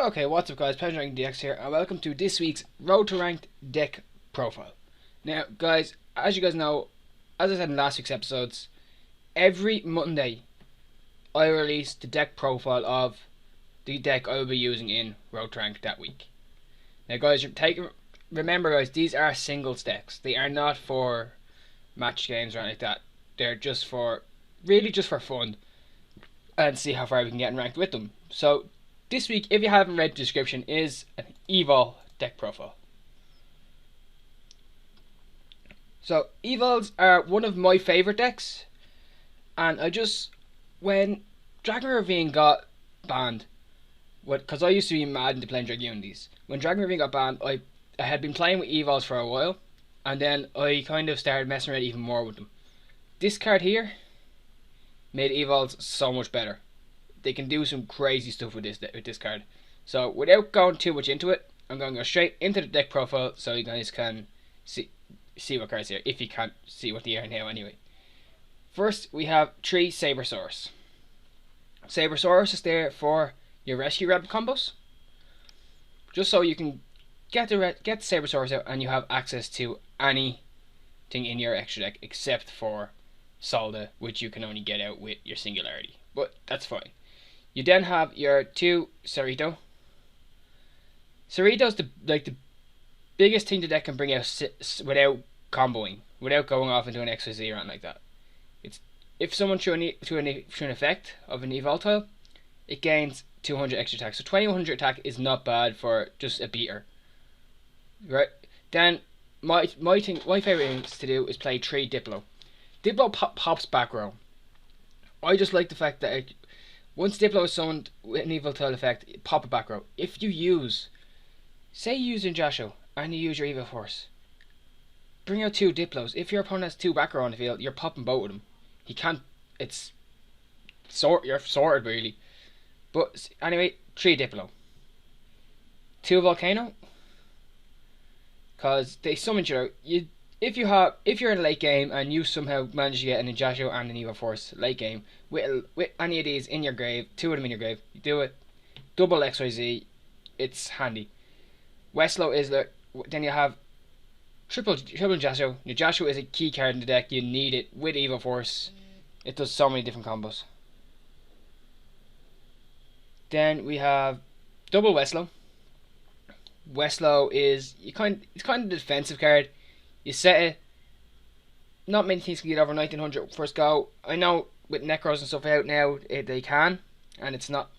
Okay, what's up guys, Pleasure Ranking DX here, and welcome to this week's Road to Ranked Deck Profile. Now guys, as you guys know, as I said in last week's episodes, every Monday I release the deck profile of the deck I will be using in Road to Ranked that week. Now guys, remember guys, these are singles decks. They are not for match games or anything like that. They're just for, really just for fun, and see how far we can get in ranked with them. So this week, if you haven't read the description, is an Evolsaur Deck Profile. So Evols are one of my favourite decks, and when Dragon Ravine got banned, because I used to be mad into playing Dragunities. When Dragon Ravine got banned, I had been playing with Evols for a while, and then I kind of started messing around even more with them. This card here made Evols so much better. They can do some crazy stuff with this card. So without going too much into it, I'm going to go straight into the deck profile so you guys can see what cards here, if you can't see what they are now anyway. First, we have 3 Sabersaurus. Sabersaurus is there for your Rescue Rebel combos, just so you can get the Sabersaurus out and you have access to anything in your extra deck except for Solda, which you can only get out with your Singularity, but that's fine. You then have your 2 Cerrito. Cerrito's the biggest thing the deck can bring out without comboing, without going off into an XYZ or anything like that. It's if someone through an effect of an Evoltile, it gains 200 extra attack. So 2100 attack is not bad for just a beater, right? Then my favorite things to do is play 3 Diplo. Diplo pops back row. I just like the fact that once Diplo is summoned with an Evoltile effect, pop a back row. If you use, say you use Injasho and you use your Evil Force, bring out 2 Diplos. If your opponent has 2 back row on the field, you're popping both of them. He can't. You're sorted really. But anyway, 3 Diplo, 2 Volcano, cause they summon you out. If you're in a late game and you somehow manage to get an Injasho and an Evil Force late game with any of these in your grave, 2 of them in your grave, you do it. Double XYZ, it's handy. Westlow is there. Then you have triple Injasho. Injasho is a key card in the deck. You need it with Evil Force. It does so many different combos. Then we have double Westlow. Westlow is it's kind of the defensive card. You set it. Not many things can get over 1900 first go. I know with Necros and stuff out now, they can, and it's not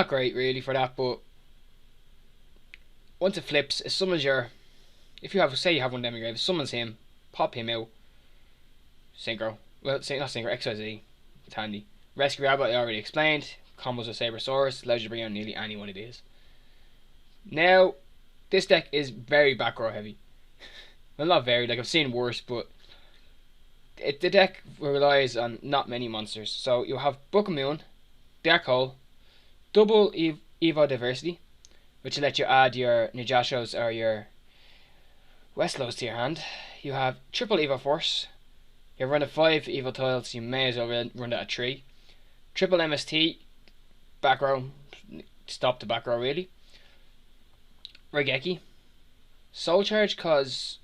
great really for that. But once it flips, if you have one Demigrave, summons him, pop him out. Synchro, well, not Synchro, XYZ, it's handy. Rescue Rabbit I already explained. Combos with Sabersaurus allows you to bring out nearly anyone it is. Now, this deck is very back row heavy. Well, not very, like I've seen worse, but the deck relies on not many monsters. So you'll have Book of Moon, Dark Hole, double Evo Diversity, which will let you add your Nijashos or your Westlows to your hand. You have triple Evo Force. You run a 5 Evo Tiles, you may as well run that at 3. Triple MST, back row, stop the back row really. Regeki, Soul Charge, cause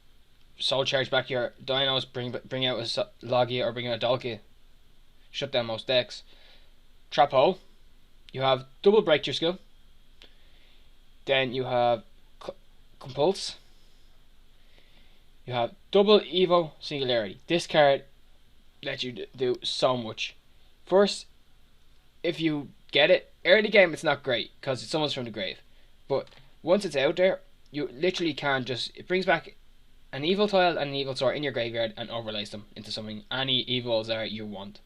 Soul Charge back your dinos, bring out a Logia or bring out a Dalkia, shut down most decks. Trap Hole, you have double Breakthrough Skill. Then you have Compulse. You have double Evo Singularity. This card lets you do so much. First, if you get it early game, it's not great because it's summons from the grave, but once it's out there, you literally can it brings back an Evoltile and an Evolsaur in your graveyard and overlays them into something any Evolsaur you want.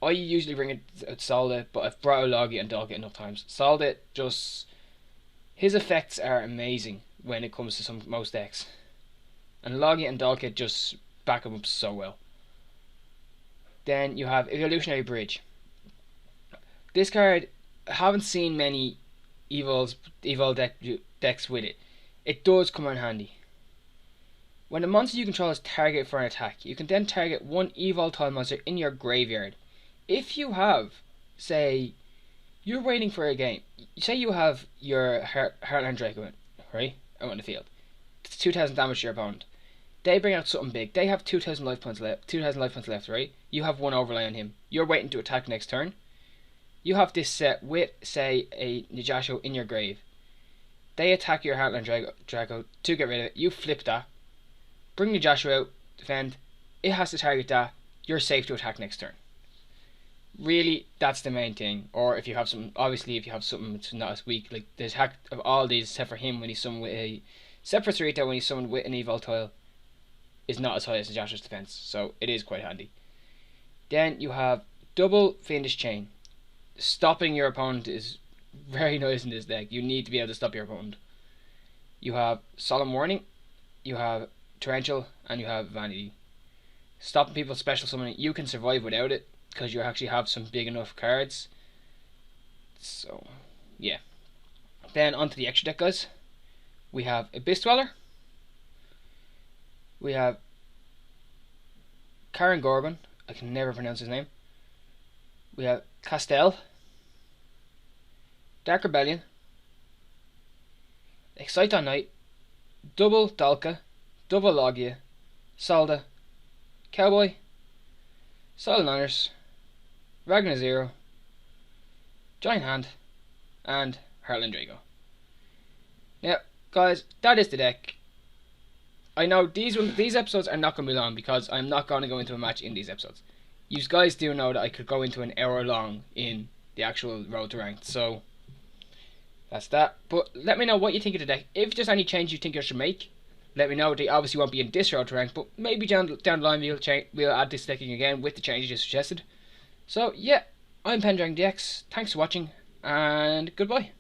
I usually bring it Solda, but I've brought out Logia and Dalkia enough times. Solda his effects are amazing when it comes to most decks, and Logia and Dalkia just back him up so well. Then you have Evolutionary Bridge. This card, I haven't seen many Evil decks with it. It does come in handy. When the monster you control is targeted for an attack, you can then target 1 Evoltile monster in your graveyard. If you have, say, You're waiting for a game. Say you have your Heartland Draco, right, out on the field. It's 2,000 damage to your opponent. They bring out something big. They have 2,000 life points left. 2,000 life points left, right? You have one overlay on him. You're waiting to attack next turn. You have this set with, say, a Nijasho in your grave. They attack your Heartland Draco to get rid of it. You flip that. Bring Nijasho out. Defend. It has to target that. You're safe to attack next turn. Really, that's the main thing. Or if you have something, obviously, if you have something that's not as weak, like the attack of all these, except for him when he's summoned with a, except for Sarita when he's summoned with an Evoltile, is not as high as Nijasho's defense, so it is quite handy. Then you have double Fiendish Chain. Stopping your opponent is very nice in this deck. You need to be able to stop your opponent. You have Solemn Warning, you have Torrential, and you have Vanity. Stopping people special summoning, you can survive without it because you actually have some big enough cards. So, yeah. Then onto the extra deck, guys. We have Abyss Dweller. We have Karen Gorban. I can never pronounce his name. We have Castell. Dark Rebellion. Excite on Night. Double Dalka. Double Logia. Salda. Cowboy. Silent Honors. Ragnar Zero. Giant Hand. And Heartland Draco. Now, guys, that is the deck. I know these episodes are not going to be long because I'm not going to go into a match in these episodes. You guys do know that I could go into an hour long in the actual Road to Ranked, so that's that. But let me know what you think of the deck. If there's any change you think I should make, let me know. They obviously won't be in this Road to Ranked, but maybe down the line we'll add this decking again with the changes you suggested. So yeah, I'm Pendragon DX. Thanks for watching, and goodbye.